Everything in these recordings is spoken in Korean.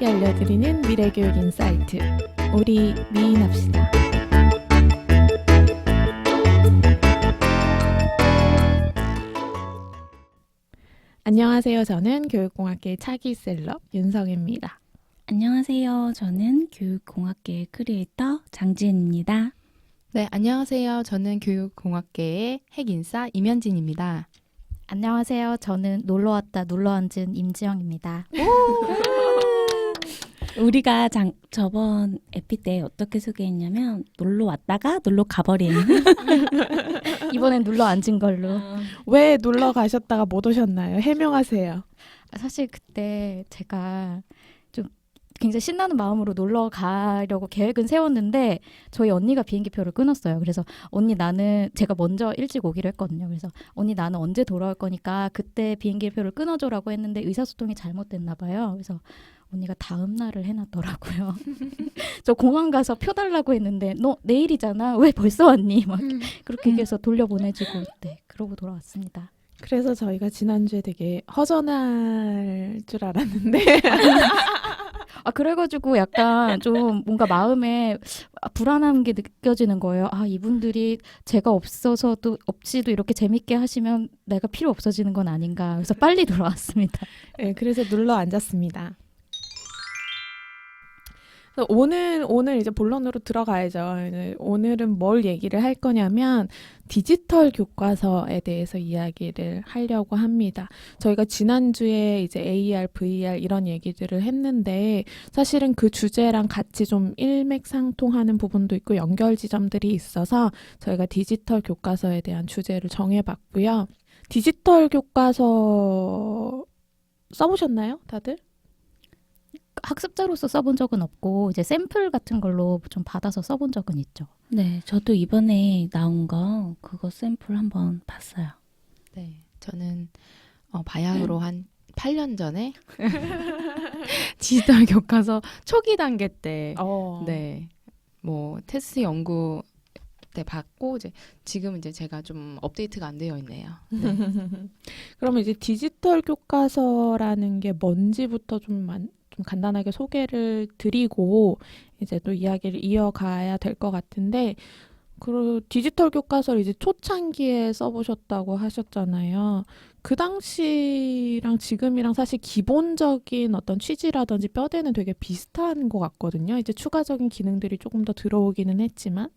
알려드리는 미래교육 인사이트. 우리 미인합시다. 안녕하세요. 저는 교육공학계의 차기 셀럽 윤성입니다. 안녕하세요. 저는 교육공학계의 크리에이터 장지은입니다. 네, 안녕하세요. 저는 교육공학계의 핵인싸 임현진입니다. 안녕하세요. 저는 놀러왔다 놀러앉은 임지영입니다. 우리가 저번 에피 때 어떻게 소개했냐면 놀러 왔다가 놀러 가버린. 이번엔 놀러앉은 걸로. 왜 놀러 가셨다가 못 오셨나요? 해명하세요. 사실 그때 제가 좀 굉장히 신나는 마음으로 놀러 가려고 계획은 세웠는데 저희 언니가 비행기표를 끊었어요. 그래서 언니 나는 제가 먼저 일찍 오기로 했거든요. 그래서 언니 나는 언제 돌아올 거니까 그때 비행기표를 끊어줘라고 했는데 의사소통이 잘못됐나 봐요. 그래서 언니가 다음 날을 해놨더라고요. 저 공항 가서 표 달라고 했는데 너 내일이잖아. 왜 벌써 왔니? 막 그렇게 얘기해서 돌려보내지고 네, 그러고 돌아왔습니다. 그래서 저희가 지난주에 되게 허전할 줄 알았는데 그래가지고 약간 좀 뭔가 마음에 불안한 게 느껴지는 거예요. 이분들이 제가 없이도 이렇게 재밌게 하시면 내가 필요 없어지는 건 아닌가. 그래서 빨리 돌아왔습니다. 네, 그래서 눌러 앉았습니다. 오늘 이제 본론으로 들어가야죠. 오늘은 뭘 얘기를 할 거냐면 디지털 교과서에 대해서 이야기를 하려고 합니다. 저희가 지난주에 이제 AR, VR 이런 얘기들을 했는데 사실은 그 주제랑 같이 좀 일맥상통하는 부분도 있고 연결 지점들이 있어서 저희가 디지털 교과서에 대한 주제를 정해봤고요. 디지털 교과서 써보셨나요, 다들? 학습자로서 써본 적은 없고 이제 샘플 같은 걸로 좀 받아서 써본 적은 있죠. 네, 저도 이번에 나온 거 그거 샘플 한번 봤어요. 네, 저는 바야흐로 한 8년 전에 디지털 교과서 초기 단계 때 네, 뭐 테스트 연구 때 받고 지금 이제 제가 좀 업데이트가 안 되어 있네요. 네. 그러면 이제 디지털 교과서라는 게 뭔지부터 좀 간단하게 소개를 드리고 이제 또 이야기를 이어가야 될 것 같은데 그 디지털 교과서를 이제 초창기에 써보셨다고 하셨잖아요. 그 당시랑 지금이랑 사실 기본적인 어떤 취지라든지 뼈대는 되게 비슷한 것 같거든요. 이제 추가적인 기능들이 조금 더 들어오기는 했지만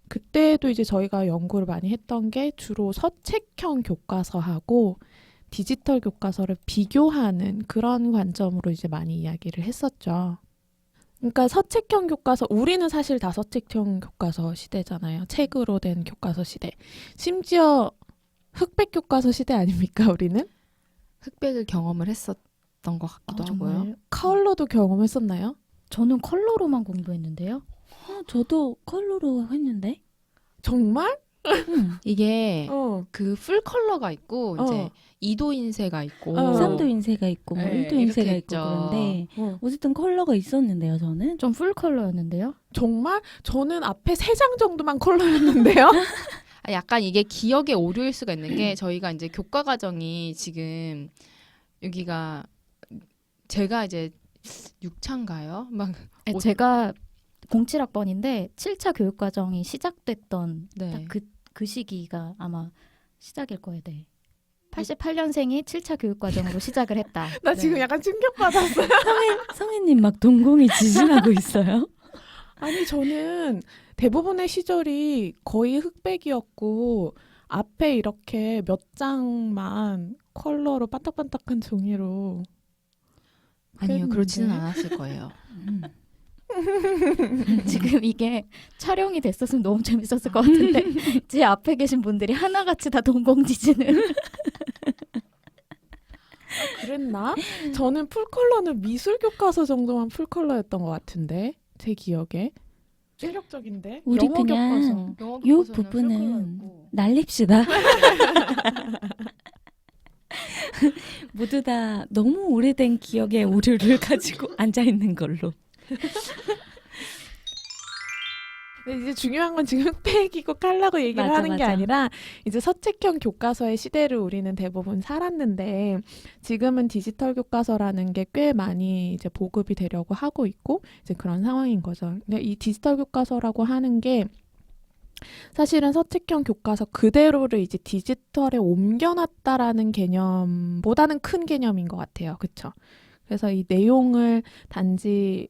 그때도 이제 저희가 연구를 많이 했던 게 주로 서책형 교과서하고 디지털 교과서를 비교하는 그런 관점으로 이제 많이 이야기를 했었죠. 그러니까 서책형 교과서, 우리는 사실 다 서책형 교과서 시대잖아요. 책으로 된 교과서 시대. 심지어 흑백 교과서 시대 아닙니까, 우리는? 흑백을 경험을 했었던 것 같기도 하고요. 정말? 컬러도 경험했었나요? 저는 컬러로만 공부했는데요. 저도 컬러로 했는데. 정말? 이게 그 풀 컬러가 있고 어. 이제 2도 인쇄가 있고 3도 인쇄가 있고 뭐 네, 1도 인쇄가 이렇게 있고 있죠. 그런데 어쨌든 컬러가 있었는데요, 저는. 좀 풀 컬러였는데요. 정말? 저는 앞에 3장 정도만 컬러였는데요. 약간 이게 기억의 오류일 수가 있는 게 저희가 이제 교과 과정이 지금 여기가 제가 이제 6차인가요? 막 제가 07학번인데 7차 교육과정이 시작됐던 네. 딱 그 시기가 아마 시작일 거예요. 네. 88년생이 7차 교육과정으로 시작을 했다. 나 지금 네. 약간 충격받았어요. 성혜님 막 동공이 지진하고 있어요. 아니 저는 대부분의 시절이 거의 흑백이었고 앞에 이렇게 몇 장만 컬러로 반딱반딱한 종이로 아니요, 그렇지는 그랬는데. 않았을 거예요. 지금 이게 촬영이 됐었으면 너무 재밌었을 것 같은데 제 앞에 계신 분들이 하나같이 다 동공지진을 그랬나? 저는 풀컬러는 미술 교과서 정도만 풀컬러였던 것 같은데 제 기억에 충격적인데 우리 영어 그냥 교과서. 요 부분은 날립시다. 모두 다 너무 오래된 기억의 오류를 가지고 앉아 있는 걸로. 근데 이제 중요한 건 지금 흑백이고 깔라고 얘기를 맞아, 하는 게 맞아. 아니라 이제 서책형 교과서의 시대를 우리는 대부분 살았는데 지금은 디지털 교과서라는 게 꽤 많이 이제 보급이 되려고 하고 있고 이제 그런 상황인 거죠. 근데 이 디지털 교과서라고 하는 게 사실은 서책형 교과서 그대로를 이제 디지털에 옮겨놨다라는 개념보다는 큰 개념인 것 같아요. 그쵸? 그래서 이 내용을 단지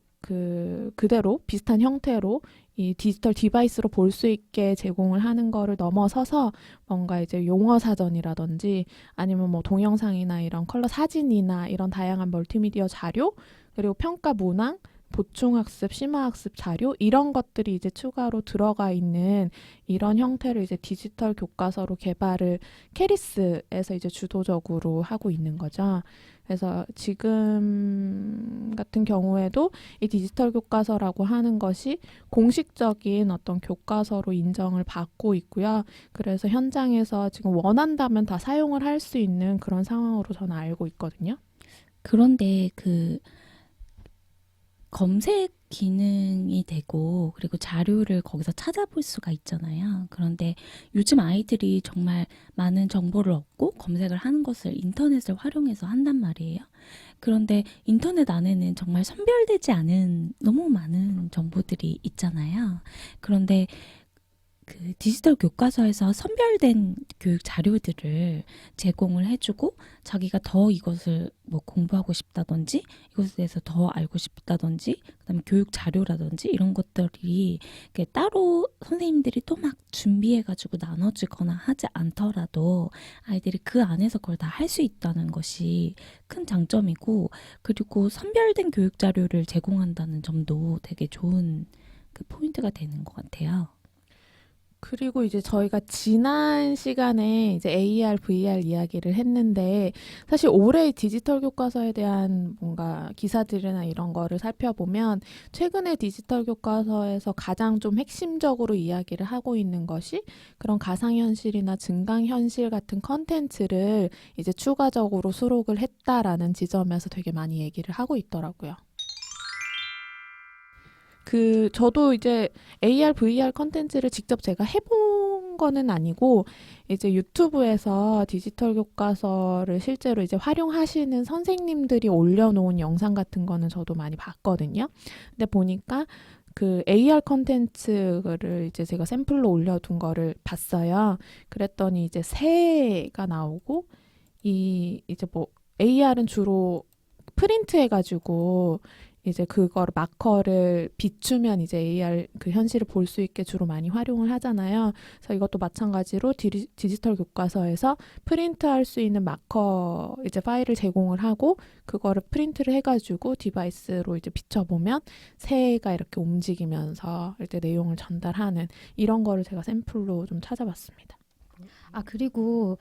그대로 비슷한 형태로 이 디지털 디바이스로 볼 수 있게 제공을 하는 거를 넘어서서 뭔가 이제 용어 사전이라든지 아니면 뭐 동영상이나 이런 컬러 사진이나 이런 다양한 멀티미디어 자료 그리고 평가 문항 보충학습, 심화학습 자료 이런 것들이 이제 추가로 들어가 있는 이런 형태를 이제 디지털 교과서로 개발을 캐리스에서 이제 주도적으로 하고 있는 거죠. 그래서 지금 같은 경우에도 이 디지털 교과서라고 하는 것이 공식적인 어떤 교과서로 인정을 받고 있고요. 그래서 현장에서 지금 원한다면 다 사용을 할 수 있는 그런 상황으로 저는 알고 있거든요. 그런데 그 검색 기능이 되고 그리고 자료를 거기서 찾아볼 수가 있잖아요. 그런데 요즘 아이들이 정말 많은 정보를 얻고 검색을 하는 것을 인터넷을 활용해서 한단 말이에요. 그런데 인터넷 안에는 정말 선별되지 않은 너무 많은 정보들이 있잖아요. 그런데 그 디지털 교과서에서 선별된 교육 자료들을 제공을 해주고 자기가 더 이것을 뭐 공부하고 싶다든지 이것에 대해서 더 알고 싶다든지 그다음에 교육 자료라든지 이런 것들이 이렇게 따로 선생님들이 또 막 준비해가지고 나눠주거나 하지 않더라도 아이들이 그 안에서 그걸 다 할 수 있다는 것이 큰 장점이고 그리고 선별된 교육 자료를 제공한다는 점도 되게 좋은 그 포인트가 되는 것 같아요. 그리고 이제 저희가 지난 시간에 이제 AR, VR 이야기를 했는데 사실 올해 디지털 교과서에 대한 뭔가 기사들이나 이런 거를 살펴보면 최근에 디지털 교과서에서 가장 좀 핵심적으로 이야기를 하고 있는 것이 그런 가상현실이나 증강현실 같은 컨텐츠를 이제 추가적으로 수록을 했다라는 지점에서 되게 많이 얘기를 하고 있더라고요. 저도 이제 AR, VR 컨텐츠를 직접 제가 해본 거는 아니고, 이제 유튜브에서 디지털 교과서를 실제로 이제 활용하시는 선생님들이 올려놓은 영상 같은 거는 저도 많이 봤거든요. 근데 보니까 그 AR 컨텐츠를 이제 제가 샘플로 올려둔 거를 봤어요. 그랬더니 이제 새가 나오고, 이제 뭐 AR은 주로 프린트 해가지고 이제 그거를 마커를 비추면 이제 AR 그 현실을 볼 수 있게 주로 많이 활용을 하잖아요. 그래서 이것도 마찬가지로 디지털 교과서에서 프린트할 수 있는 마커 이제 파일을 제공을 하고 그거를 프린트를 해가지고 디바이스로 이제 비춰보면 새가 이렇게 움직이면서 이제 내용을 전달하는 이런 거를 제가 샘플로 좀 찾아봤습니다. 아, 그리고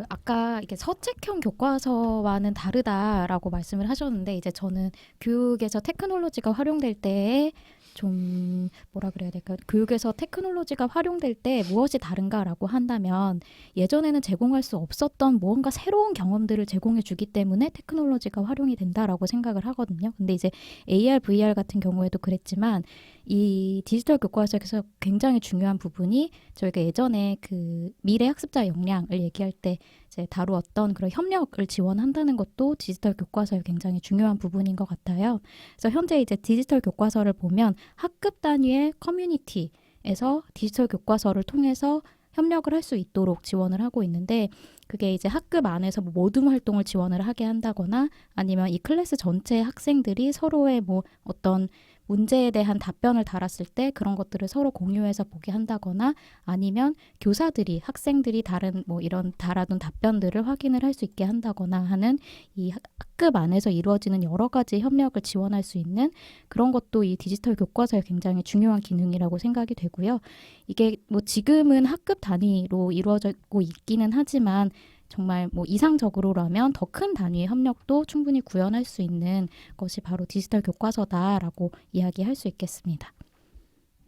아까 이게 서책형 교과서와는 다르다라고 말씀을 하셨는데 이제 저는 교육에서 테크놀로지가 활용될 때에 좀 뭐라 그래야 될까? 교육에서 테크놀로지가 활용될 때 무엇이 다른가라고 한다면 예전에는 제공할 수 없었던 무언가 새로운 경험들을 제공해 주기 때문에 테크놀로지가 활용이 된다라고 생각을 하거든요. 근데 이제 AR, VR 같은 경우에도 그랬지만 이 디지털 교과서에서 굉장히 중요한 부분이 저희가 예전에 그 미래 학습자 역량을 얘기할 때 이제 다루었던 그런 협력을 지원한다는 것도 디지털 교과서의 굉장히 중요한 부분인 것 같아요. 그래서 현재 이제 디지털 교과서를 보면 학급 단위의 커뮤니티에서 디지털 교과서를 통해서 협력을 할 수 있도록 지원을 하고 있는데 그게 이제 학급 안에서 뭐 모둠 활동을 지원을 하게 한다거나 아니면 이 클래스 전체 학생들이 서로의 뭐 어떤 문제에 대한 답변을 달았을 때 그런 것들을 서로 공유해서 보게 한다거나 아니면 교사들이 학생들이 다른 뭐 이런 달아둔 답변들을 확인을 할 수 있게 한다거나 하는 이 학급 안에서 이루어지는 여러 가지 협력을 지원할 수 있는 그런 것도 이 디지털 교과서의 굉장히 중요한 기능이라고 생각이 되고요. 이게 뭐 지금은 학급 단위로 이루어지고 있기는 하지만 정말 뭐 이상적으로라면 더 큰 단위의 협력도 충분히 구현할 수 있는 것이 바로 디지털 교과서다라고 이야기할 수 있겠습니다.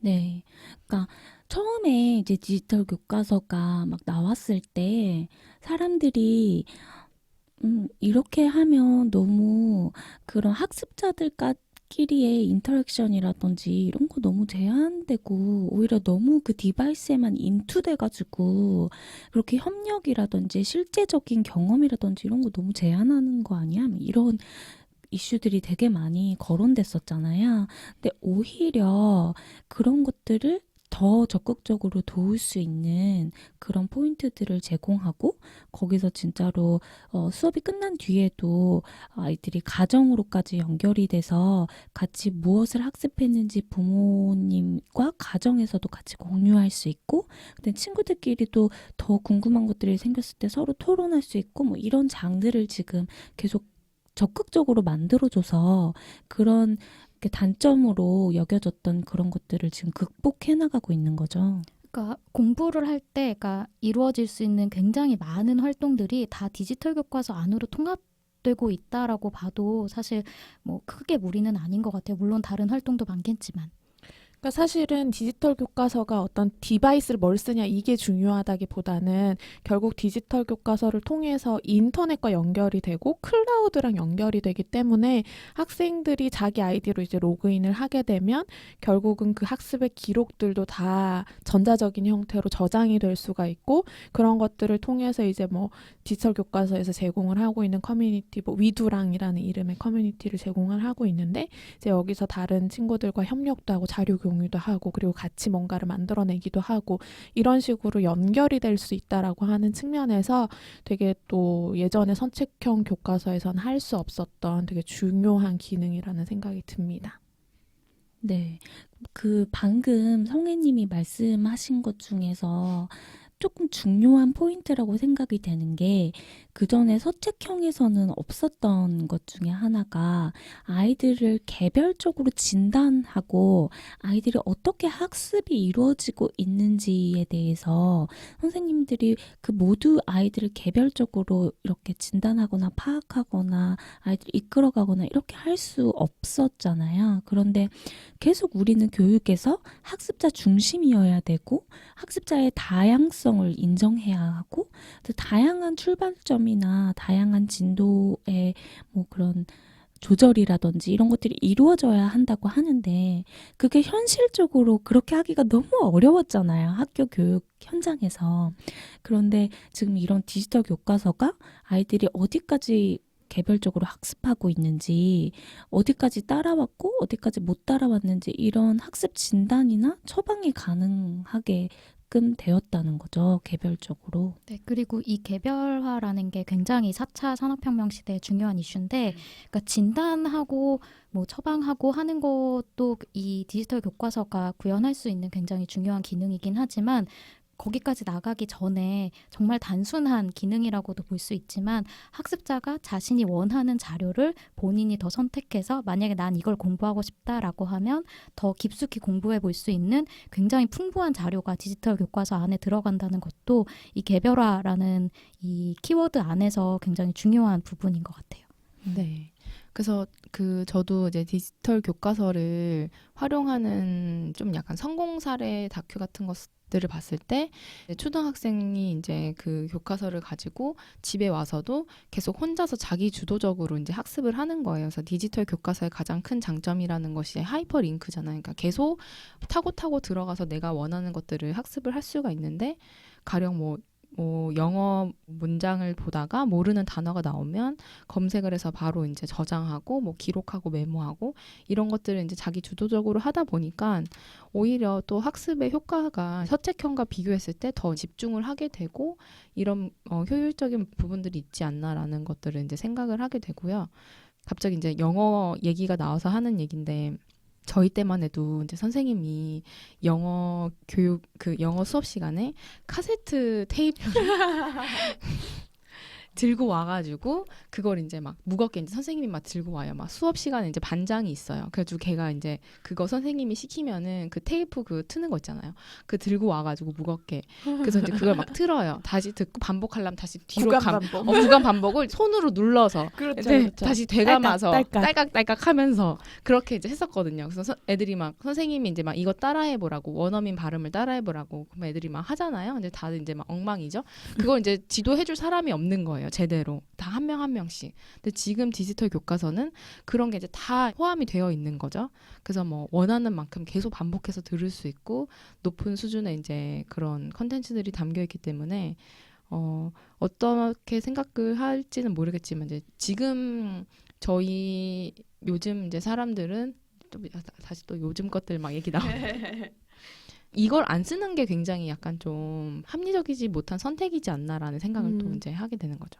네. 그러니까 처음에 이제 디지털 교과서가 막 나왔을 때 사람들이 이렇게 하면 너무 그런 친구들끼리의 인터랙션이라든지 이런 거 너무 제한되고 오히려 너무 그 디바이스에만 인투돼가지고 그렇게 협력이라든지 실제적인 경험이라든지 이런 거 너무 제한하는 거 아니야? 이런 이슈들이 되게 많이 거론됐었잖아요. 근데 오히려 그런 것들을 더 적극적으로 도울 수 있는 그런 포인트들을 제공하고 거기서 진짜로 수업이 끝난 뒤에도 아이들이 가정으로까지 연결이 돼서 같이 무엇을 학습했는지 부모님과 가정에서도 같이 공유할 수 있고 근데 친구들끼리도 더 궁금한 것들이 생겼을 때 서로 토론할 수 있고 뭐 이런 장들을 지금 계속 적극적으로 만들어줘서 그런 단점으로 여겨졌던 그런 것들을 지금 극복해 나가고 있는 거죠. 그러니까 공부를 할 때 그러니까 이루어질 수 있는 굉장히 많은 활동들이 다 디지털 교과서 안으로 통합되고 있다라고 봐도 사실 뭐 크게 무리는 아닌 것 같아요. 물론 다른 활동도 많겠지만. 그러니까 사실은 디지털 교과서가 어떤 디바이스를 뭘 쓰냐 이게 중요하다기보다는 결국 디지털 교과서를 통해서 인터넷과 연결이 되고 클라우드랑 연결이 되기 때문에 학생들이 자기 아이디로 이제 로그인을 하게 되면 결국은 그 학습의 기록들도 다 전자적인 형태로 저장이 될 수가 있고 그런 것들을 통해서 이제 뭐 디지털 교과서에서 제공을 하고 있는 커뮤니티 뭐 위두랑이라는 이름의 커뮤니티를 제공을 하고 있는데 이제 여기서 다른 친구들과 협력도 하고 자료 공유도 하고 그리고 같이 뭔가를 만들어내기도 하고 이런 식으로 연결이 될 수 있다라고 하는 측면에서 되게 또 예전에 선책형 교과서에서는 할 수 없었던 되게 중요한 기능이라는 생각이 듭니다. 네. 그 방금 성혜님이 말씀하신 것 중에서 조금 중요한 포인트라고 생각이 되는 게 그전에 서책형에서는 없었던 것 중에 하나가 아이들을 개별적으로 진단하고 아이들이 어떻게 학습이 이루어지고 있는지에 대해서 선생님들이 그 모두 아이들을 개별적으로 이렇게 진단하거나 파악하거나 아이들을 이끌어가거나 이렇게 할 수 없었잖아요. 그런데 계속 우리는 교육에서 학습자 중심이어야 되고 학습자의 다양성을 인정해야 하고 또 다양한 출발점이나 다양한 진도의 뭐 그런 조절이라든지 이런 것들이 이루어져야 한다고 하는데 그게 현실적으로 그렇게 하기가 너무 어려웠잖아요. 학교 교육 현장에서. 그런데 지금 이런 디지털 교과서가 아이들이 어디까지 개별적으로 학습하고 있는지 어디까지 따라왔고 어디까지 못 따라왔는지 이런 학습 진단이나 처방이 가능하게 되었다는 거죠. 개별적으로. 네, 그리고 이 개별화라는 게 굉장히 4차 산업혁명 시대에 중요한 이슈인데 그러니까 진단하고 뭐 처방하고 하는 것도 이 디지털 교과서가 구현할 수 있는 굉장히 중요한 기능이긴 하지만 거기까지 나가기 전에 정말 단순한 기능이라고도 볼 수 있지만 학습자가 자신이 원하는 자료를 본인이 더 선택해서 만약에 난 이걸 공부하고 싶다라고 하면 더 깊숙이 공부해 볼 수 있는 굉장히 풍부한 자료가 디지털 교과서 안에 들어간다는 것도 이 개별화라는 이 키워드 안에서 굉장히 중요한 부분인 것 같아요. 네. 그래서 저도 이제 디지털 교과서를 활용하는 좀 약간 성공 사례 다큐 같은 것들을 봤을 때 초등학생이 이제 그 교과서를 가지고 집에 와서도 계속 혼자서 자기 주도적으로 이제 학습을 하는 거예요. 그래서 디지털 교과서의 가장 큰 장점이라는 것이 하이퍼링크잖아요. 그러니까 계속 타고 들어가서 내가 원하는 것들을 학습을 할 수가 있는데 가령 뭐 영어 문장을 보다가 모르는 단어가 나오면 검색을 해서 바로 이제 저장하고 뭐 기록하고 메모하고 이런 것들을 이제 자기 주도적으로 하다 보니까 오히려 또 학습의 효과가 서책형과 비교했을 때 더 집중을 하게 되고 이런 효율적인 부분들이 있지 않나라는 것들을 이제 생각을 하게 되고요. 갑자기 이제 영어 얘기가 나와서 하는 얘기인데 저희 때만 해도 이제 선생님이 영어 교육 영어 수업 시간에 카세트 테이프를 들고 와가지고 그걸 이제 막 무겁게 이제 선생님이 막 들고 와요. 막 수업 시간에 이제 반장이 있어요. 그래가지고 걔가 이제 그거 선생님이 시키면은 그 테이프 트는 거 있잖아요. 그 들고 와가지고 무겁게 그래서 이제 그걸 막 틀어요. 다시 듣고 반복하려면 다시 뒤로 구간 반복을 손으로 눌러서 그렇죠, 네, 그렇죠. 다시 되감아서 딸깍. 딸깍 하면서 그렇게 이제 했었거든요. 그래서 애들이 막 선생님이 이제 막 이거 따라해보라고 원어민 발음을 따라해보라고 그럼 애들이 막 하잖아요. 근데 다들 이제 막 엉망이죠. 그걸 이제 지도해줄 사람이 없는 거예요. 거예요. 제대로. 다 한 명 한 명씩. 근데 지금 디지털 교과서는 그런 게 이제 다 포함이 되어 있는 거죠. 그래서 뭐 원하는 만큼 계속 반복해서 들을 수 있고 높은 수준의 이제 그런 컨텐츠들이 담겨 있기 때문에 어떻게 생각을 할지는 모르겠지만 이제 지금 저희 요즘 이제 사람들은 또 다시 또 요즘 것들 막 얘기 나오는데 이걸 안 쓰는 게 굉장히 약간 좀 합리적이지 못한 선택이지 않나라는 생각을 또 이제 하게 되는 거죠.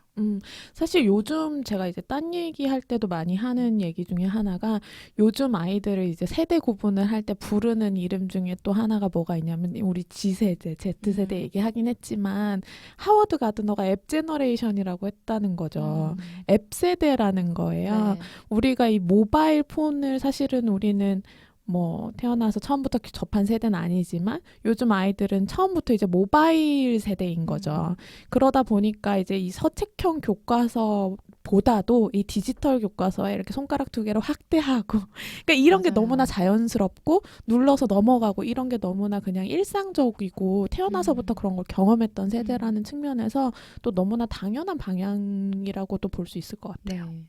사실 요즘 제가 이제 딴 얘기할 때도 많이 하는 얘기 중에 하나가 요즘 아이들을 이제 세대 구분을 할 때 부르는 이름 중에 또 하나가 뭐가 있냐면 우리 G세대, Z세대 얘기하긴 했지만 하워드 가드너가 앱 제너레이션이라고 했다는 거죠. 앱 세대라는 거예요. 네. 우리가 이 모바일 폰을 사실은 우리는 뭐 태어나서 처음부터 접한 세대는 아니지만 요즘 아이들은 처음부터 이제 모바일 세대인 거죠. 그러다 보니까 이제 이 서책형 교과서보다도 이 디지털 교과서에 이렇게 손가락 두 개로 확대하고 그러니까 이런 게 맞아요. 너무나 자연스럽고 눌러서 넘어가고 이런 게 너무나 그냥 일상적이고 태어나서부터 그런 걸 경험했던 세대라는 측면에서 또 너무나 당연한 방향이라고도 볼 수 있을 것 같아요. 네.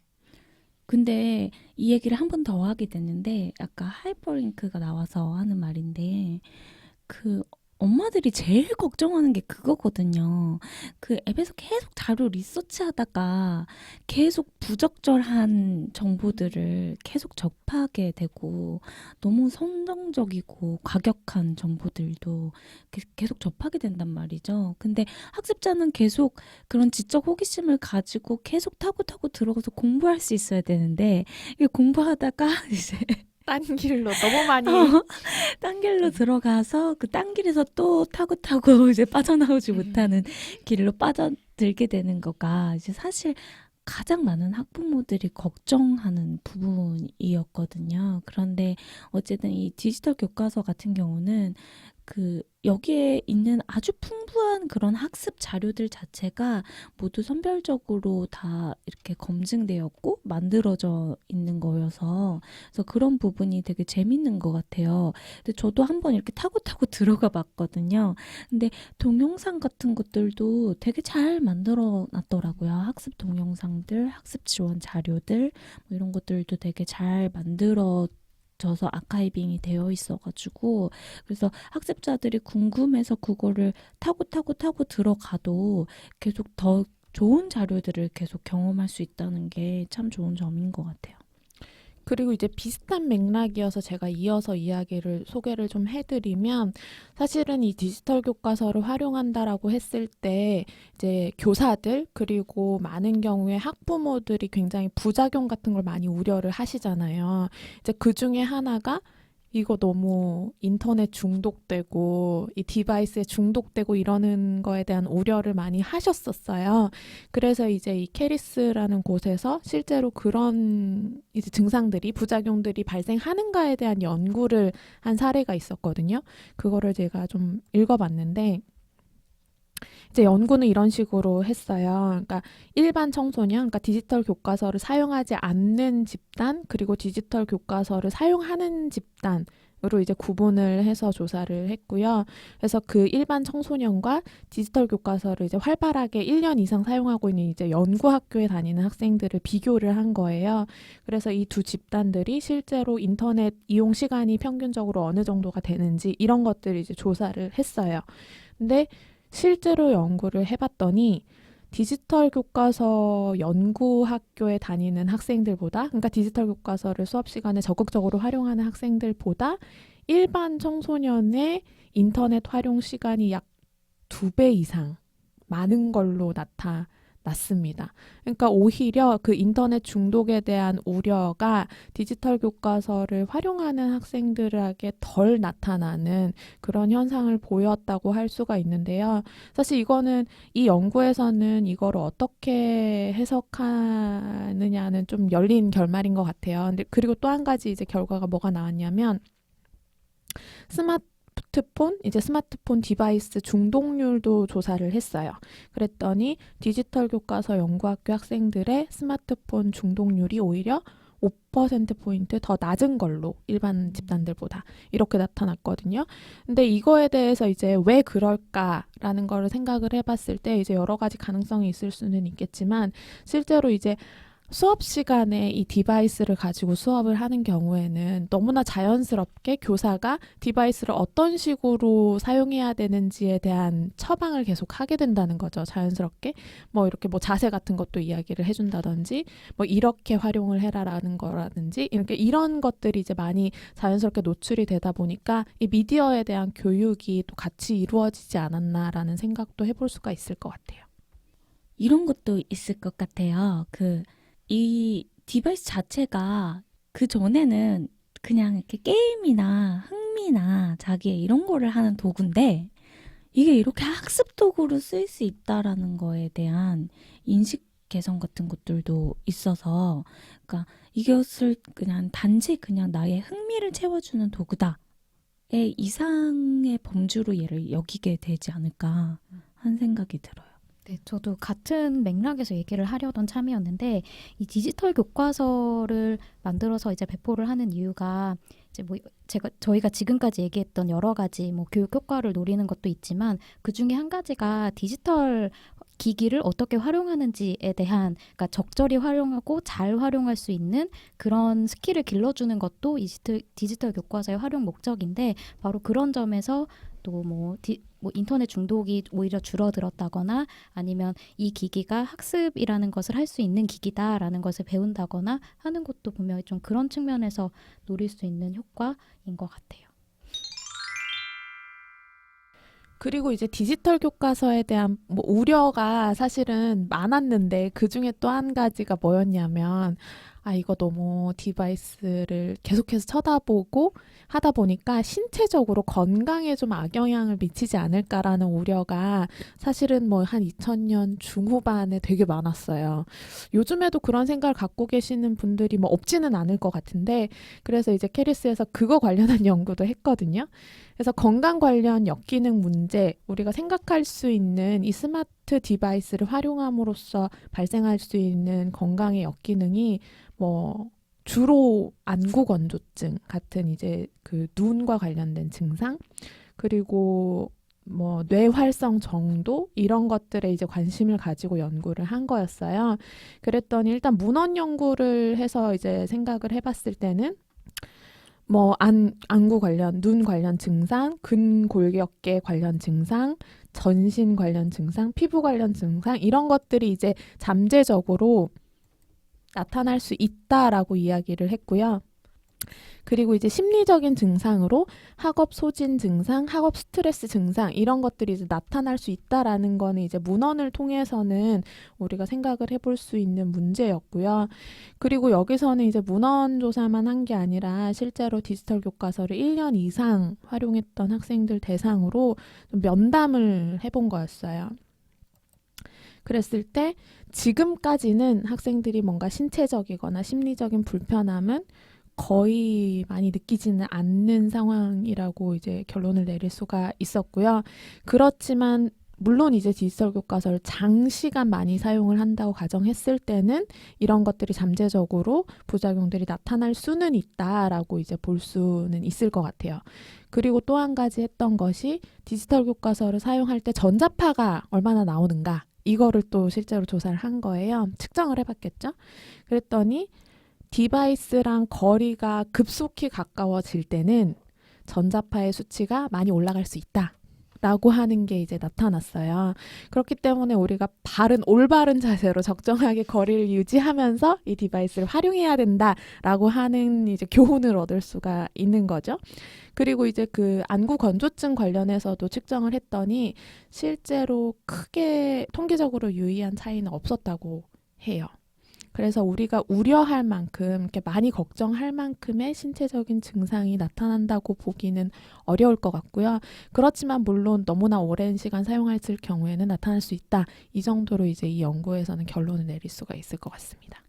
근데 이 얘기를 한 번 더 하게 됐는데 아까 하이퍼링크가 나와서 하는 말인데 그 엄마들이 제일 걱정하는 게 그거거든요. 그 앱에서 계속 자료 리서치하다가 계속 부적절한 정보들을 계속 접하게 되고 너무 선정적이고 과격한 정보들도 계속 접하게 된단 말이죠. 근데 학습자는 계속 그런 지적 호기심을 가지고 계속 타고 들어가서 공부할 수 있어야 되는데 이게 공부하다가 이제 딴 길로 너무 많이 딴 길로 들어가서 그 딴 길에서 또 타고 이제 빠져나오지 못하는 길로 빠져들게 되는 거가 이제 사실 가장 많은 학부모들이 걱정하는 부분이었거든요. 그런데 어쨌든 이 디지털 교과서 같은 경우는 그 여기에 있는 아주 풍부한 그런 학습 자료들 자체가 모두 선별적으로 다 이렇게 검증되었고 만들어져 있는 거여서 그래서 그런 부분이 되게 재밌는 것 같아요. 근데 저도 한번 이렇게 타고 들어가 봤거든요. 근데 동영상 같은 것들도 되게 잘 만들어 놨더라고요. 학습 동영상들, 학습 지원 자료들 뭐 이런 것들도 되게 잘 만들어져서 아카이빙이 되어 있어가지고 그래서 학습자들이 궁금해서 그거를 타고 들어가도 계속 더 좋은 자료들을 계속 경험할 수 있다는 게 참 좋은 점인 것 같아요. 그리고 이제 비슷한 맥락이어서 제가 이어서 이야기를 소개를 좀 해드리면 사실은 이 디지털 교과서를 활용한다라고 했을 때 이제 교사들 그리고 많은 경우에 학부모들이 굉장히 부작용 같은 걸 많이 우려를 하시잖아요. 이제 그 중에 하나가 이거 너무 인터넷 중독되고 이 디바이스에 중독되고 이러는 거에 대한 우려를 많이 하셨었어요. 그래서 이제 이 캐리스라는 곳에서 실제로 그런 이제 증상들이 부작용들이 발생하는가에 대한 연구를 한 사례가 있었거든요. 그거를 제가 좀 읽어봤는데 이제 연구는 이런 식으로 했어요. 그러니까 일반 청소년, 그러니까 디지털 교과서를 사용하지 않는 집단, 그리고 디지털 교과서를 사용하는 집단으로 이제 구분을 해서 조사를 했고요. 그래서 그 일반 청소년과 디지털 교과서를 이제 활발하게 1년 이상 사용하고 있는 이제 연구학교에 다니는 학생들을 비교를 한 거예요. 그래서 이 두 집단들이 실제로 인터넷 이용 시간이 평균적으로 어느 정도가 되는지 이런 것들을 이제 조사를 했어요. 근데 실제로 연구를 해봤더니 디지털 교과서 연구학교에 다니는 학생들보다 그러니까 디지털 교과서를 수업 시간에 적극적으로 활용하는 학생들보다 일반 청소년의 인터넷 활용 시간이 약 2배 이상 많은 걸로 나타났습니다. 그러니까 오히려 그 인터넷 중독에 대한 우려가 디지털 교과서를 활용하는 학생들에게 덜 나타나는 그런 현상을 보였다고 할 수가 있는데요. 사실 이거는 이 연구에서는 이거를 어떻게 해석하느냐는 좀 열린 결말인 것 같아요. 근데 그리고 또 한 가지 이제 결과가 뭐가 나왔냐면 스마트폰 디바이스 중독률도 조사를 했어요. 그랬더니 디지털 교과서 연구학교 학생들의 스마트폰 중독률이 오히려 5%포인트 더 낮은 걸로 일반 집단들보다 이렇게 나타났거든요. 근데 이거에 대해서 이제 왜 그럴까라는 거를 생각을 해봤을 때 이제 여러 가지 가능성이 있을 수는 있겠지만 실제로 이제 수업 시간에 이 디바이스를 가지고 수업을 하는 경우에는 너무나 자연스럽게 교사가 디바이스를 어떤 식으로 사용해야 되는지에 대한 처방을 계속 하게 된다는 거죠. 자연스럽게. 뭐 이렇게 뭐 자세 같은 것도 이야기를 해준다든지 뭐 이렇게 활용을 해라라는 거라든지 이렇게 이런 것들이 이제 많이 자연스럽게 노출이 되다 보니까 이 미디어에 대한 교육이 또 같이 이루어지지 않았나라는 생각도 해볼 수가 있을 것 같아요. 이런 것도 있을 것 같아요. 이 디바이스 자체가 그 전에는 그냥 이렇게 게임이나 흥미나 자기의 이런 거를 하는 도구인데 이게 이렇게 학습 도구로 쓰일 수 있다라는 거에 대한 인식 개선 같은 것들도 있어서 그러니까 이것을 그냥 단지 그냥 나의 흥미를 채워주는 도구다의 이상의 범주로 얘를 여기게 되지 않을까 하는 생각이 들어요. 네, 저도 같은 맥락에서 얘기를 하려던 참이었는데 이 디지털 교과서를 만들어서 이제 배포를 하는 이유가 이제 뭐 저희가 지금까지 얘기했던 여러 가지 뭐 교육 효과를 노리는 것도 있지만 그 중에 한 가지가 디지털 기기를 어떻게 활용하는지에 대한 그러니까 적절히 활용하고 잘 활용할 수 있는 그런 스킬을 길러주는 것도 이 디지털 교과서의 활용 목적인데 바로 그런 점에서 또 뭐 인터넷 중독이 오히려 줄어들었다거나 아니면 이 기기가 학습이라는 것을 할 수 있는 기기다라는 것을 배운다거나 하는 것도 분명히 좀 그런 측면에서 노릴 수 있는 효과인 것 같아요. 그리고 이제 디지털 교과서에 대한 뭐 우려가 사실은 많았는데 그 중에 또 한 가지가 뭐였냐면 이거 너무 디바이스를 계속해서 쳐다보고 하다 보니까 신체적으로 건강에 좀 악영향을 미치지 않을까라는 우려가 사실은 뭐 한 2000년 중후반에 되게 많았어요. 요즘에도 그런 생각을 갖고 계시는 분들이 뭐 없지는 않을 것 같은데 그래서 이제 캐리스에서 그거 관련한 연구도 했거든요. 그래서 건강 관련 역기능 문제, 우리가 생각할 수 있는 이 스마트 디바이스를 활용함으로써 발생할 수 있는 건강의 역기능이 뭐 주로 안구 건조증 같은 이제 그 눈과 관련된 증상, 그리고 뭐 뇌활성 정도 이런 것들에 이제 관심을 가지고 연구를 한 거였어요. 그랬더니 일단 문헌 연구를 해서 이제 생각을 해봤을 때는 뭐 안구 관련, 눈 관련 증상, 근골격계 관련 증상, 전신 관련 증상, 피부 관련 증상 이런 것들이 이제 잠재적으로 나타날 수 있다라고 이야기를 했고요. 그리고 이제 심리적인 증상으로 학업 소진 증상, 학업 스트레스 증상 이런 것들이 이제 나타날 수 있다라는 거는 이제 문헌을 통해서는 우리가 생각을 해볼 수 있는 문제였고요. 그리고 여기서는 이제 문헌 조사만 한 게 아니라 실제로 디지털 교과서를 1년 이상 활용했던 학생들 대상으로 좀 면담을 해본 거였어요. 그랬을 때 지금까지는 학생들이 뭔가 신체적이거나 심리적인 불편함은 거의 많이 느끼지는 않는 상황이라고 이제 결론을 내릴 수가 있었고요. 그렇지만 물론 이제 디지털 교과서를 장시간 많이 사용을 한다고 가정했을 때는 이런 것들이 잠재적으로 부작용들이 나타날 수는 있다라고 이제 볼 수는 있을 것 같아요. 그리고 또 한 가지 했던 것이 디지털 교과서를 사용할 때 전자파가 얼마나 나오는가 이거를 또 실제로 조사를 한 거예요. 측정을 해봤겠죠. 그랬더니 디바이스랑 거리가 급속히 가까워질 때는 전자파의 수치가 많이 올라갈 수 있다. 라고 하는 게 이제 나타났어요. 그렇기 때문에 우리가 올바른 자세로 적정하게 거리를 유지하면서 이 디바이스를 활용해야 된다라고 하는 이제 교훈을 얻을 수가 있는 거죠. 그리고 이제 그 안구 건조증 관련해서도 측정을 했더니 실제로 크게 통계적으로 유의한 차이는 없었다고 해요. 그래서 우리가 우려할 만큼 이렇게 많이 걱정할 만큼의 신체적인 증상이 나타난다고 보기는 어려울 것 같고요. 그렇지만 물론 너무나 오랜 시간 사용했을 경우에는 나타날 수 있다. 이 정도로 이제 이 연구에서는 결론을 내릴 수가 있을 것 같습니다.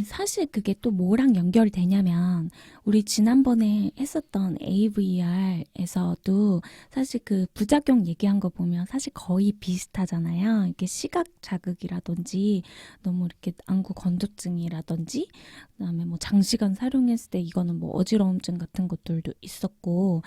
사실 그게 또 뭐랑 연결되냐면 우리 지난번에 했었던 AVR에서도 사실 그 부작용 얘기한 거 보면 사실 거의 비슷하잖아요. 이렇게 시각 자극이라든지 너무 이렇게 안구 건조증이라든지 그다음에 뭐 장시간 사용했을 때 이거는 뭐 어지러움증 같은 것들도 있었고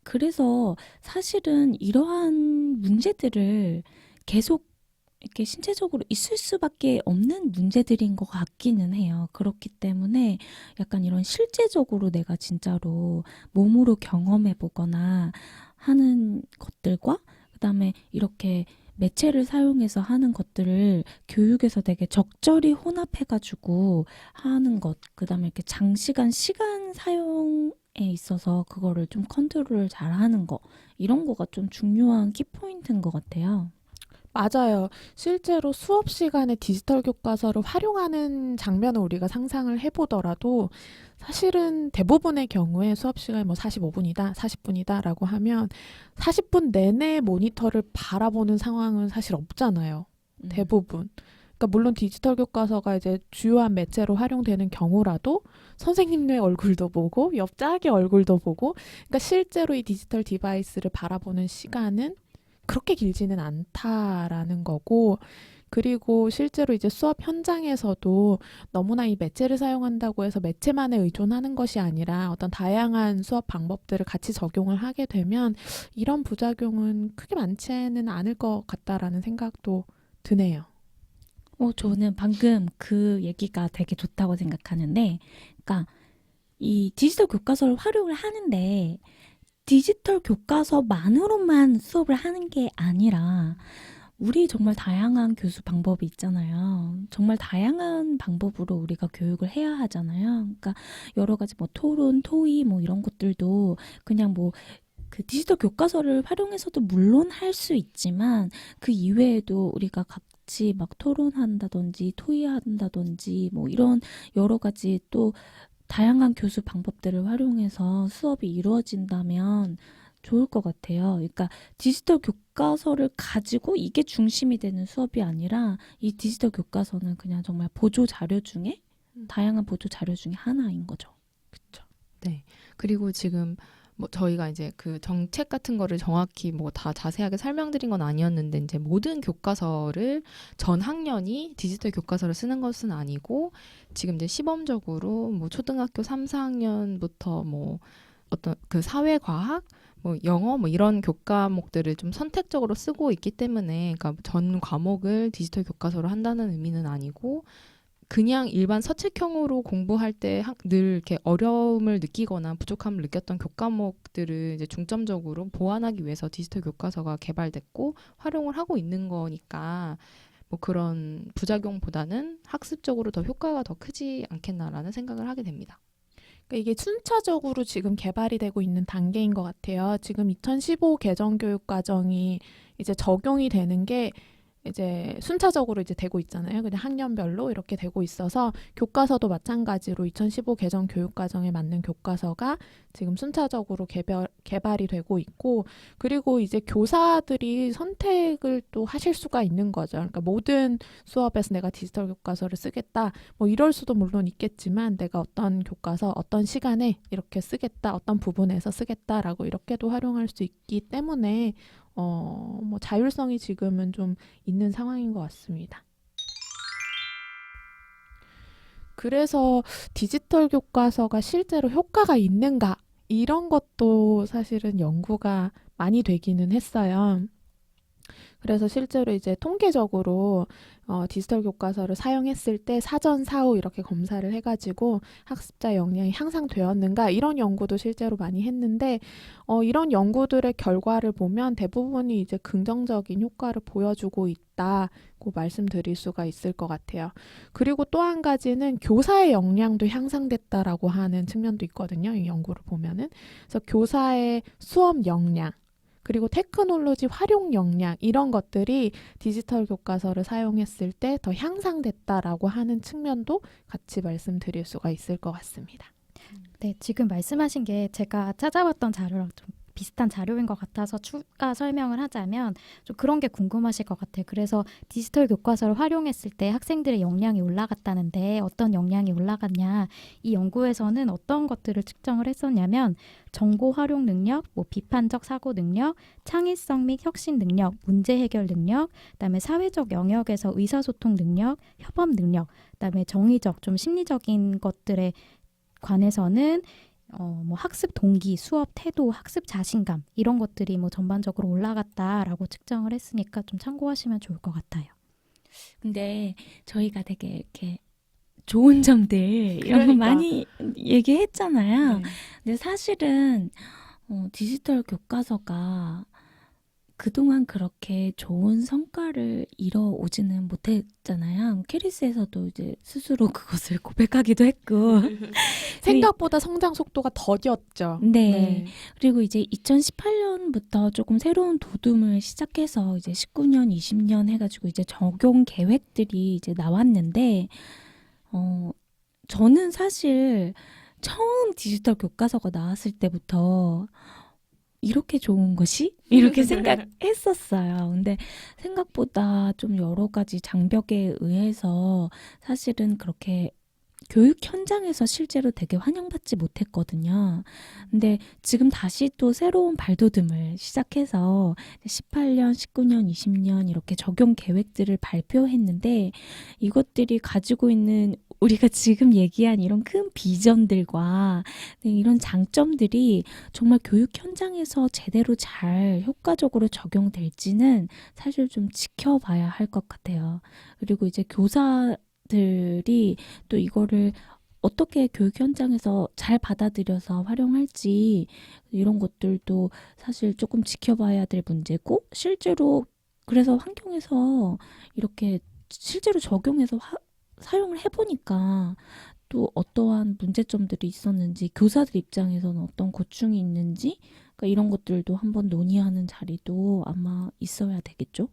그래서 사실은 이러한 문제들을 계속 이렇게 신체적으로 있을 수밖에 없는 문제들인 것 같기는 해요. 그렇기 때문에 약간 이런 실제적으로 내가 진짜로 몸으로 경험해 보거나 하는 것들과 그다음에 이렇게 매체를 사용해서 하는 것들을 교육에서 되게 적절히 혼합해가지고 하는 것, 그다음에 이렇게 장시간 시간 사용에 있어서 그거를 좀 컨트롤을 잘 하는 거, 이런 거가 좀 중요한 키포인트인 것 같아요. 맞아요. 실제로 수업 시간에 디지털 교과서를 활용하는 장면을 우리가 상상을 해보더라도 사실은 대부분의 경우에 수업 시간이 뭐 45분이다, 40분이다 라고 하면 40분 내내 모니터를 바라보는 상황은 사실 없잖아요. 대부분. 그러니까 물론 디지털 교과서가 이제 주요한 매체로 활용되는 경우라도 선생님의 얼굴도 보고 옆 짝의 얼굴도 보고 그러니까 실제로 이 디지털 디바이스를 바라보는 시간은 그렇게 길지는 않다라는 거고 그리고 실제로 이제 수업 현장에서도 너무나 이 매체를 사용한다고 해서 매체만에 의존하는 것이 아니라 어떤 다양한 수업 방법들을 같이 적용을 하게 되면 이런 부작용은 크게 많지는 않을 것 같다라는 생각도 드네요. 저는 방금 그 얘기가 되게 좋다고 생각하는데, 그러니까 이 디지털 교과서를 활용을 하는데 디지털 교과서만으로만 수업을 하는 게 아니라 우리 정말 다양한 교수 방법이 있잖아요. 정말 다양한 방법으로 우리가 교육을 해야 하잖아요. 그러니까 여러 가지 뭐 토론, 토의 뭐 이런 것들도 그냥 뭐 그 디지털 교과서를 활용해서도 물론 할 수 있지만 그 이외에도 우리가 같이 막 토론한다든지 토의한다든지 뭐 이런 여러 가지 또 다양한 교수 방법들을 활용해서 수업이 이루어진다면 좋을 것 같아요. 그러니까 디지털 교과서를 가지고 이게 중심이 되는 수업이 아니라 이 디지털 교과서는 그냥 정말 보조 자료 중에 다양한 보조 자료 중에 하나인 거죠. 그렇죠. 네. 그리고 지금 뭐 저희가 이제 그 정책 같은 거를 정확히 뭐 다 자세하게 설명드린 건 아니었는데 이제 모든 교과서를 전 학년이 디지털 교과서를 쓰는 것은 아니고 지금 이제 시범적으로 뭐 초등학교 3, 4학년부터 뭐 어떤 그 사회과학 뭐 영어 뭐 이런 교과목들을 좀 선택적으로 쓰고 있기 때문에 그러니까 전 과목을 디지털 교과서로 한다는 의미는 아니고 그냥 일반 서책형으로 공부할 때 늘 이렇게 어려움을 느끼거나 부족함을 느꼈던 교과목들을 이제 중점적으로 보완하기 위해서 디지털 교과서가 개발됐고 활용을 하고 있는 거니까 뭐 그런 부작용보다는 학습적으로 더 효과가 더 크지 않겠나라는 생각을 하게 됩니다. 그러니까 이게 순차적으로 지금 개발이 되고 있는 단계인 것 같아요. 지금 2015 개정교육과정이 이제 적용이 되는 게 이제 순차적으로 이제 되고 있잖아요. 그냥 학년별로 이렇게 되고 있어서 교과서도 마찬가지로 2015 개정 교육과정에 맞는 교과서가 지금 순차적으로 개발이 되고 있고 그리고 이제 교사들이 선택을 또 하실 수가 있는 거죠. 그러니까 모든 수업에서 내가 디지털 교과서를 쓰겠다. 뭐 이럴 수도 물론 있겠지만 내가 어떤 교과서 어떤 시간에 이렇게 쓰겠다. 어떤 부분에서 쓰겠다라고 이렇게도 활용할 수 있기 때문에 뭐 자율성이 지금은 좀 있는 상황인 것 같습니다. 그래서 디지털 교과서가 실제로 효과가 있는가 이런 것도 사실은 연구가 많이 되기는 했어요. 그래서 실제로 이제 통계적으로 디지털 교과서를 사용했을 때 사전, 사후 이렇게 검사를 해가지고 학습자 역량이 향상되었는가 이런 연구도 실제로 많이 했는데 이런 연구들의 결과를 보면 대부분이 이제 긍정적인 효과를 보여주고 있다고 말씀드릴 수가 있을 것 같아요. 그리고 또 한 가지는 교사의 역량도 향상됐다라고 하는 측면도 있거든요. 이 연구를 보면은. 그래서 교사의 수업 역량 그리고 테크놀로지 활용 역량 이런 것들이 디지털 교과서를 사용했을 때 더 향상됐다라고 하는 측면도 같이 말씀드릴 수가 있을 것 같습니다. 네, 지금 말씀하신 게 제가 찾아봤던 자료랑 좀 비슷한 자료인 것 같아서 추가 설명을 하자면 좀 그런 게 궁금하실 것 같아요. 그래서 디지털 교과서를 활용했을 때 학생들의 역량이 올라갔다는데 어떤 역량이 올라갔냐. 이 연구에서는 어떤 것들을 측정을 했었냐면 정보 활용 능력, 뭐 비판적 사고 능력, 창의성 및 혁신 능력, 문제 해결 능력, 그다음에 사회적 영역에서 의사소통 능력, 협업 능력, 그다음에 정의적 좀 심리적인 것들에 관해서는 뭐 학습 동기, 수업 태도, 학습 자신감 이런 것들이 뭐 전반적으로 올라갔다라고 측정을 했으니까 좀 참고하시면 좋을 것 같아요. 근데 저희가 되게 이렇게 좋은 점들 이런 거 그러니까. 많이 얘기했잖아요. 네. 근데 사실은 디지털 교과서가 그동안 그렇게 좋은 성과를 이뤄오지는 못했잖아요. 캐리스에서도 이제 스스로 그것을 고백하기도 했고. 생각보다 성장 속도가 더뎠죠. 네. 그리고 이제 2018년부터 조금 새로운 도둠을 시작해서 이제 19년, 20년 해가지고 이제 적용 계획들이 이제 나왔는데, 저는 사실 처음 디지털 교과서가 나왔을 때부터 이렇게 좋은 것이? 이렇게 생각했었어요. 근데 생각보다 좀 여러 가지 장벽에 의해서 사실은 그렇게 교육 현장에서 실제로 되게 환영받지 못했거든요. 근데 지금 다시 또 새로운 발돋움을 시작해서 18년, 19년, 20년 이렇게 적용 계획들을 발표했는데 이것들이 가지고 있는 우리가 지금 얘기한 이런 큰 비전들과 이런 장점들이 정말 교육 현장에서 제대로 잘 효과적으로 적용될지는 사실 좀 지켜봐야 할 것 같아요. 그리고 이제 교사들이 또 이거를 어떻게 교육 현장에서 잘 받아들여서 활용할지 이런 것들도 사실 조금 지켜봐야 될 문제고 실제로 그래서 환경에서 이렇게 실제로 적용해서 사용을 해보니까 또 어떠한 문제점들이 있었는지 교사들 입장에서는 어떤 고충이 있는지 그러니까 이런 것들도 한번 논의하는 자리도 아마 있어야 되겠죠?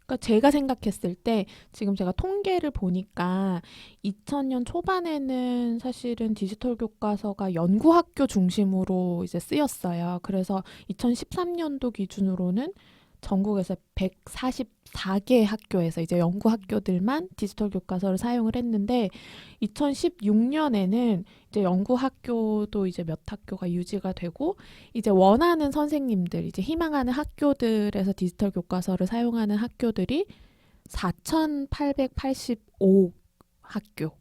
그러니까 제가 생각했을 때 지금 제가 통계를 보니까 2000년 초반에는 사실은 디지털 교과서가 연구학교 중심으로 이제 쓰였어요. 그래서 2013년도 기준으로는 전국에서 144개 학교에서 이제 연구 학교들만 디지털 교과서를 사용을 했는데 2016년에는 이제 연구 학교도 이제 몇 학교가 유지가 되고 이제 원하는 선생님들 이제 희망하는 학교들에서 디지털 교과서를 사용하는 학교들이 4,885 학교.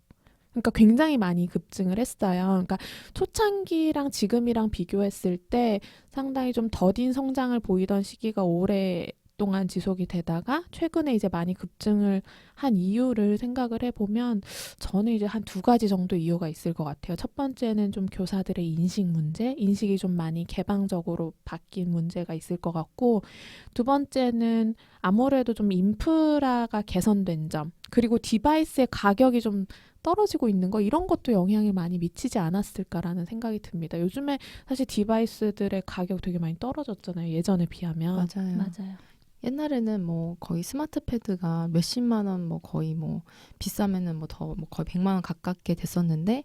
그러니까 굉장히 많이 급증을 했어요. 그러니까 초창기랑 지금이랑 비교했을 때 상당히 좀 더딘 성장을 보이던 시기가 오랫동안 지속이 되다가 최근에 이제 많이 급증을 한 이유를 생각을 해보면 저는 이제 한 두 가지 정도 이유가 있을 것 같아요. 첫 번째는 좀 교사들의 인식 문제, 인식이 좀 많이 개방적으로 바뀐 문제가 있을 것 같고 두 번째는 아무래도 좀 인프라가 개선된 점 그리고 디바이스의 가격이 좀 떨어지고 있는 거 이런 것도 영향을 많이 미치지 않았을까라는 생각이 듭니다. 요즘에 사실 디바이스들의 가격 되게 많이 떨어졌잖아요. 예전에 비하면. 맞아요. 맞아요. 옛날에는 뭐 거의 스마트 패드가 몇십만 원 뭐 거의 뭐 비싸면은 뭐 더 뭐 거의 100만 원 가깝게 됐었는데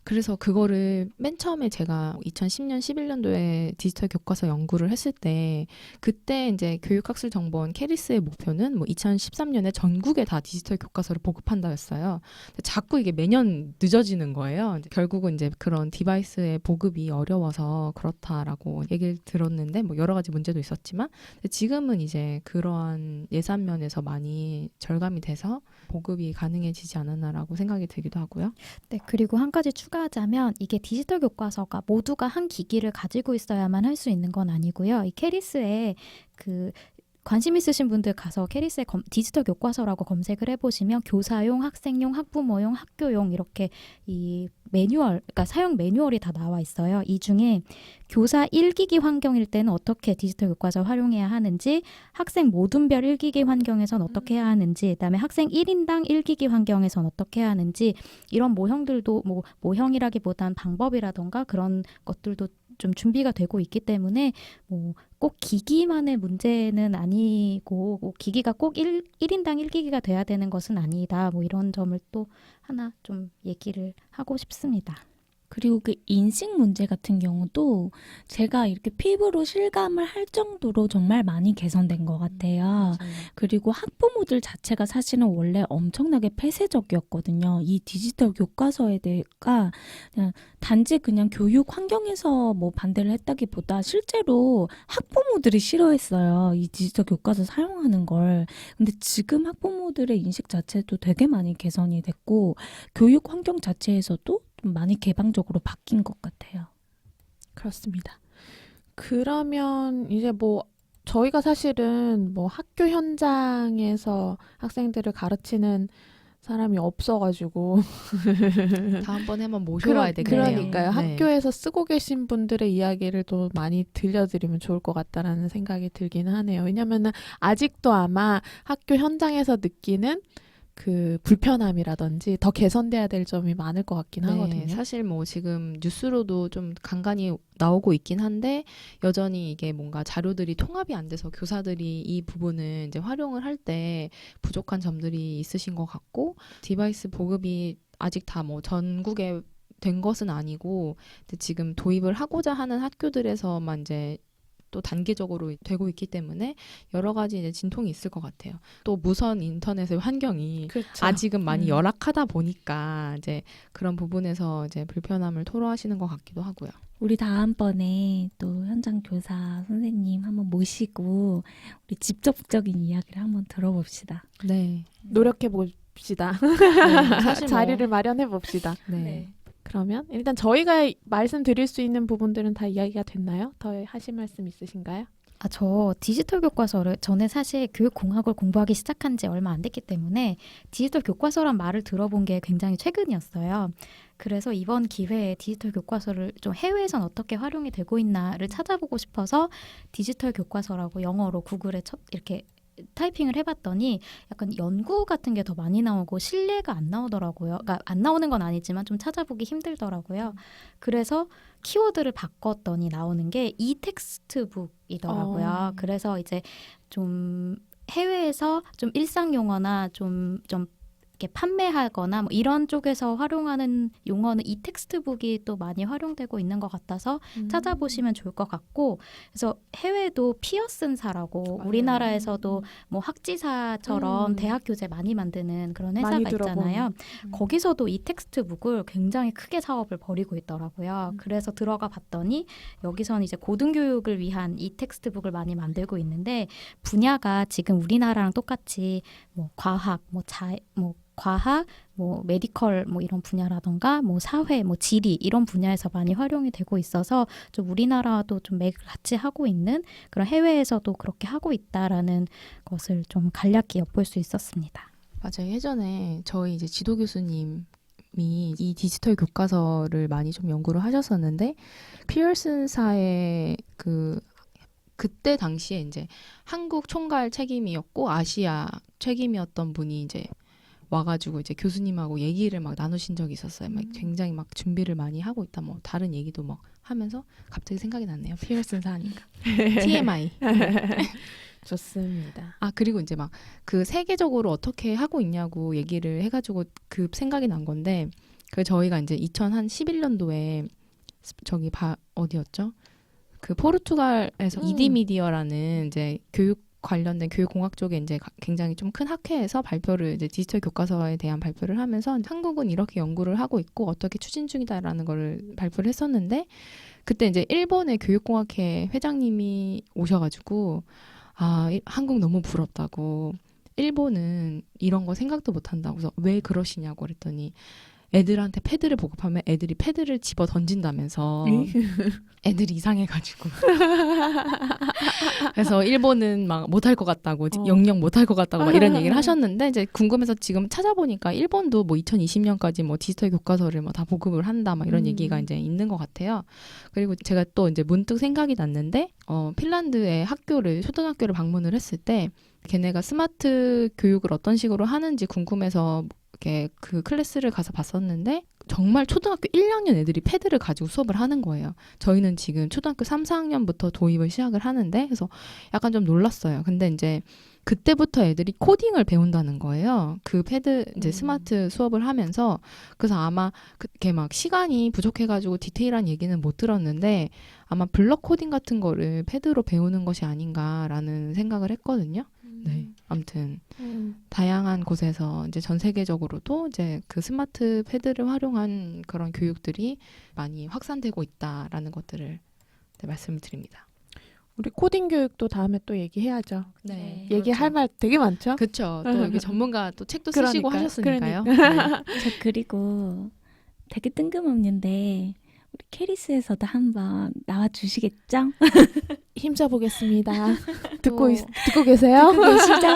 그래서 그거를 맨 처음에 제가 2010년 11년도에 디지털 교과서 연구를 했을 때 그때 이제 교육학술정보원 캐리스의 목표는 뭐 2013년에 전국에 다 디지털 교과서를 보급한다였어요. 자꾸 이게 매년 늦어지는 거예요. 이제 결국은 이제 그런 디바이스의 보급이 어려워서 그렇다라고 얘기를 들었는데 뭐 여러 가지 문제도 있었지만 지금은 이제 그러한 예산 면에서 많이 절감이 돼서 보급이 가능해지지 않았나라고 생각이 들기도 하고요. 네, 그리고 한 가지 추가하자면 이게 디지털 교과서가 모두가 한 기기를 가지고 있어야만 할 수 있는 건 아니고요. 이 캐리스에 그 관심 있으신 분들 가서 캐리스의 디지털 교과서라고 검색을 해보시면 교사용, 학생용, 학부모용, 학교용 이렇게 이 매뉴얼, 그러니까 사용 매뉴얼이 다 나와 있어요. 이 중에 교사 1기기 환경일 때는 어떻게 디지털 교과서 활용해야 하는지, 학생 모둠별 1기기 환경에선 어떻게 해야 하는지, 그다음에 학생 1인당 1기기 환경에선 어떻게 해야 하는지 이런 모형들도 뭐 모형이라기보단 방법이라던가 그런 것들도 좀 준비가 되고 있기 때문에 뭐 꼭 기기만의 문제는 아니고 뭐 기기가 꼭 1인당 1기기가 돼야 되는 것은 아니다. 뭐 이런 점을 또 하나 좀 얘기를 하고 싶습니다. 그리고 그 인식 문제 같은 경우도 제가 이렇게 피부로 실감을 할 정도로 정말 많이 개선된 것 같아요. 그리고 학부모들 자체가 사실은 원래 엄청나게 폐쇄적이었거든요. 이 디지털 교과서에 대해가 그냥 단지 그냥 교육 환경에서 뭐 반대를 했다기보다 실제로 학부모들이 싫어했어요. 이 디지털 교과서 사용하는 걸. 근데 지금 학부모들의 인식 자체도 되게 많이 개선이 됐고 교육 환경 자체에서도 좀 많이 개방적으로 바뀐 것 같아요. 그렇습니다. 그러면 이제 뭐 저희가 사실은 뭐 학교 현장에서 학생들을 가르치는 사람이 없어가지고 다음번에 한번 모셔와야 되겠네요. 그러니까요. 네. 학교에서 쓰고 계신 분들의 이야기를 또 많이 들려드리면 좋을 것 같다라는 생각이 들긴 하네요. 왜냐면은 아직도 아마 학교 현장에서 느끼는 그 불편함이라든지 더 개선돼야 될 점이 많을 것 같긴 하거든요. 사실 뭐 지금 뉴스로도 좀 간간히 나오고 있긴 한데 여전히 이게 뭔가 자료들이 통합이 안 돼서 교사들이 이 부분을 이제 활용을 할 때 부족한 점들이 있으신 것 같고 디바이스 보급이 아직 다 뭐 전국에 된 것은 아니고 지금 도입을 하고자 하는 학교들에서만 이제 또 단계적으로 되고 있기 때문에 여러 가지 이제 진통이 있을 것 같아요. 또 무선 인터넷의 환경이 그렇죠. 아직은 많이 열악하다 보니까 이제 그런 부분에서 이제 불편함을 토로하시는 것 같기도 하고요. 우리 다음번에 또 현장 교사 선생님 한번 모시고 우리 직접적인 이야기를 한번 들어봅시다. 네. 노력해 봅시다. 네, 사실 자리를 마련해 봅시다. 네. 그러면 일단 저희가 말씀드릴 수 있는 부분들은 다 이야기가 됐나요? 더 하실 말씀 있으신가요? 저 디지털 교과서를 저는 사실 교육공학을 공부하기 시작한 지 얼마 안 됐기 때문에 디지털 교과서란 말을 들어본 게 굉장히 최근이었어요. 그래서 이번 기회에 디지털 교과서를 좀 해외에선 어떻게 활용이 되고 있나를 찾아보고 싶어서 디지털 교과서라고 영어로 구글에 이렇게 타이핑을 해봤더니 약간 연구 같은 게 더 많이 나오고 신뢰가 안 나오더라고요. 그러니까 안 나오는 건 아니지만 좀 찾아보기 힘들더라고요. 그래서 키워드를 바꿨더니 나오는 게 이텍스트북이더라고요. 그래서 이제 좀 해외에서 좀 일상 용어나 좀 이렇게 판매하거나 뭐 이런 쪽에서 활용하는 용어는 이 텍스트북이 또 많이 활용되고 있는 것 같아서 찾아보시면 좋을 것 같고, 그래서 해외도 피어슨사라고 맞아요. 우리나라에서도 뭐 학지사처럼 대학 교재 많이 만드는 그런 많이 회사가 있잖아요. 들어본. 거기서도 이 텍스트북을 굉장히 크게 사업을 벌이고 있더라고요. 그래서 들어가 봤더니 여기서는 이제 고등교육을 위한 이 텍스트북을 많이 만들고 있는데 분야가 지금 우리나라랑 똑같이 뭐 과학, 뭐 메디컬 뭐 이런 분야라던가 뭐 사회, 뭐 지리 이런 분야에서 많이 활용이 되고 있어서 좀 우리나라도 좀 맥을 같이 하고 있는 그런 해외에서도 그렇게 하고 있다라는 것을 좀 간략히 엿볼 수 있었습니다. 맞아요. 예전에 저희 이제 지도 교수님이 이 디지털 교과서를 많이 좀 연구를 하셨었는데 피어슨사의 그때 당시에 이제 한국 총괄 책임이었고 아시아 책임이었던 분이 이제 와가지고 이제 교수님하고 얘기를 막 나누신 적이 있었어요. 막 굉장히 막 준비를 많이 하고 있다. 뭐 다른 얘기도 막 하면서 갑자기 생각이 났네요. 피어슨사 하니까 TMI. 좋습니다. 아 그리고 이제 막 그 세계적으로 어떻게 하고 있냐고 얘기를 해가지고 그 생각이 난 건데 그 저희가 이제 2011년도에 저기 어디였죠? 그 포르투갈에서 이디미디어라는 이제 교육 관련된 교육공학 쪽에 이제 굉장히 좀 큰 학회에서 발표를 이제 디지털 교과서에 대한 발표를 하면서 한국은 이렇게 연구를 하고 있고 어떻게 추진 중이다라는 거를 발표를 했었는데 그때 이제 일본의 교육공학회 회장님이 오셔가지고 한국 너무 부럽다고 일본은 이런 거 생각도 못 한다고 그래서 왜 그러시냐고 그랬더니 애들한테 패드를 보급하면 애들이 패드를 집어 던진다면서 애들이 이상해가지고 그래서 일본은 막 못할 것 같다고 영영 못할 것 같다고 막 이런 얘기를 하셨는데 이제 궁금해서 지금 찾아보니까 일본도 뭐 2020년까지 뭐 디지털 교과서를 뭐 다 보급을 한다 막 이런 얘기가 이제 있는 것 같아요. 그리고 제가 또 이제 문득 생각이 났는데 핀란드의 초등학교를 방문을 했을 때 걔네가 스마트 교육을 어떤 식으로 하는지 궁금해서 이렇게 그 클래스를 가서 봤었는데 정말 초등학교 1학년 애들이 패드를 가지고 수업을 하는 거예요. 저희는 지금 초등학교 3, 4학년부터 도입을 시작을 하는데 그래서 약간 좀 놀랐어요. 근데 이제 그때부터 애들이 코딩을 배운다는 거예요. 그 패드 이제 스마트 수업을 하면서. 그래서 아마 그렇게 막 시간이 부족해가지고 디테일한 얘기는 못 들었는데 아마 블럭 코딩 같은 거를 패드로 배우는 것이 아닌가라는 생각을 했거든요. 네, 아무튼 다양한 곳에서 이제 전 세계적으로도 이제 그 스마트 패드를 활용한 그런 교육들이 많이 확산되고 있다라는 것들을 네, 말씀을 드립니다. 우리 코딩 교육도 다음에 또 얘기해야죠. 네. 얘기할 말 되게 많죠? 그렇죠. 또 여기 전문가 또 책도 쓰시고 그러니까요. 하셨으니까요. 저 그리고 되게 뜬금없는데 우리 캐리스에서도 한번 나와 주시겠죠? 힘써 보겠습니다. 또 듣고 계세요? 계시죠?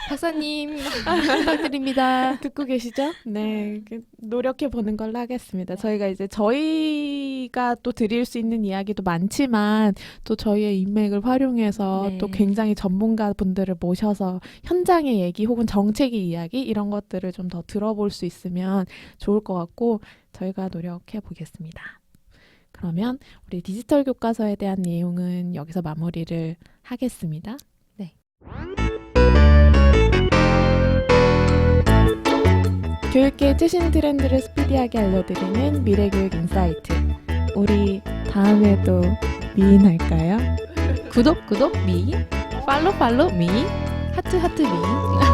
박사님 부탁드립니다. 듣고 계시죠? 네, 노력해 보는 걸로 하겠습니다. 저희가 이제 저희가 또 드릴 수 있는 이야기도 많지만 또 저희의 인맥을 활용해서 네. 또 굉장히 전문가 분들을 모셔서 현장의 얘기 혹은 정책의 이야기 이런 것들을 좀 더 들어볼 수 있으면 좋을 것 같고 저희가 노력해 보겠습니다. 그러면 우리 디지털 교과서에 대한 내용은 여기서 마무리를 하겠습니다. 네. 교육계의 최신 트렌드를 스피디하게 알려드리는 미래교육 인사이트. 우리 다음에도 미인할까요? 구독 미, 팔로우 미, 하트 미.